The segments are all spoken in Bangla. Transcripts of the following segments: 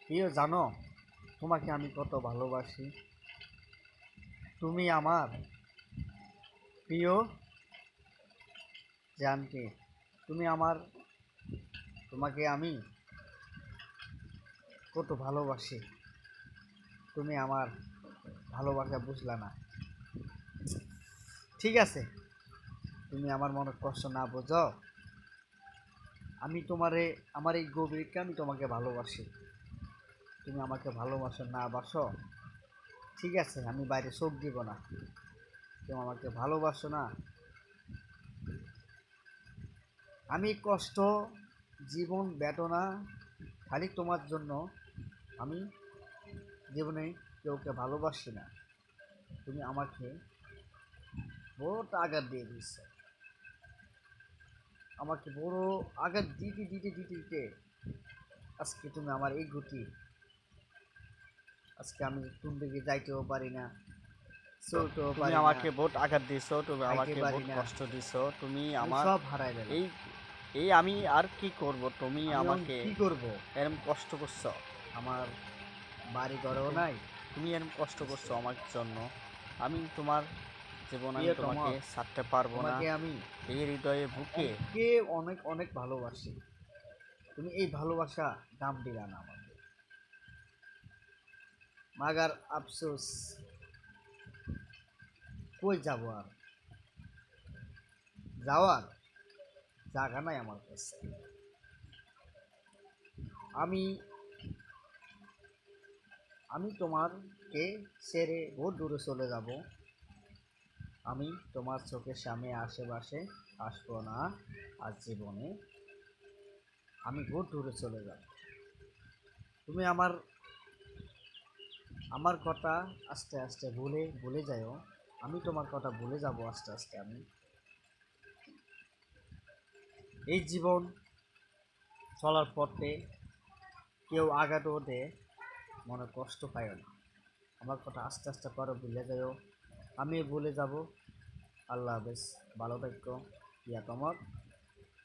প্রিয়, জানো তোমাকে আমি কত ভালোবাসি। তুমি আমার প্রিয় জানকে, তুমি আমার, তোমাকে আমি কত ভালোবাসি। তুমি আমার ভালোবাসা বুঝলা না। ঠিক আছে, তুমি আমার মনের কষ্ট না বোঝো। আমি তোমারে, আমার এই গভীরকে আমি তোমাকে ভালোবাসি। তুমি আমাকে ভালোবাসো না বাসো, ঠিক আছে, আমি বাইরে চোখ দিব না। তুমি আমাকে ভালোবাসো না। আমি কষ্ট, জীবন বেদনা খালি তোমার জন্য। আমি জীবনে কেউকে ভালোবাসি না। তুমি আমাকে বড় আঘাত দিয়ে দিচ্ছ। আমাকে বড় আঘাত দিতে দিতে দিতে দিতে আজকে তুমি আমার এই গতি। আজকে আমি কোন দিকে যাইতেও পারি না, চলতেও তুমি পারি না, আমাকে বহুত আঘাত দিছো, তুমি খাইতে আমাকে পারি বহুত না। কষ্ট দিছো। তুমি আমি আমার সব হারাই দিলাম। এই এই আমি আর কি করব? তুমি আমি এখন আমাকে কি করব? এরম কষ্ট করছো। আমার বাড়ি ঘরেও তুমি নাই। তুমি এরম কষ্ট করছো আমার জন্য। আমি তোমার জীবন, আমি প্রিয়তম, তোমাকে ছাড়তে পারবো না। তোমাকে আমি এই হৃদয়ে বুকে অনেক অনেক ভালোবাসি। তুমি এই ভালোবাসা দাম দিলা না আমাকে। মাগার আফসোস, কই যাব আর? যাওয়ার জায়গা নাই আমার কাছে। আমি আমি তোমারকে ছেড়ে বহু দূরে চলে যাব। আমি তোমার চোখের সামনে আশেপাশে আসবো না আজ জীবনে। আমি বহু দূরে চলে যাব। তুমি আমার আমার কথা আস্তে আস্তে ভুলে ভুলে যাও। আমি তোমার কথা ভুলে যাব আস্তে আস্তে। আমি এই জীবন চলার পথে কেউ আঘাতও দেয়, মনে কষ্ট পায় না। আমার কথা আস্তে আস্তে করো, ভুলে যাও। আমি ভুলে যাব। আল্লাহ হাফেজ, ভালো থাকো। ইয়া তোমার,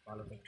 ভালো থাকো।